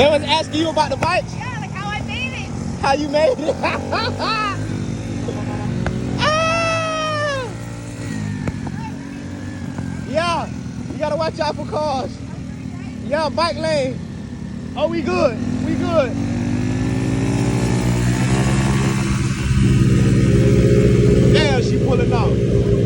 They was asking you about the bikes? Yeah, like how I made it. How you made it? Ah! Yeah, you gotta watch out for cars. Yeah, bike lane. Oh, we good. We good. Yeah, she pulling out.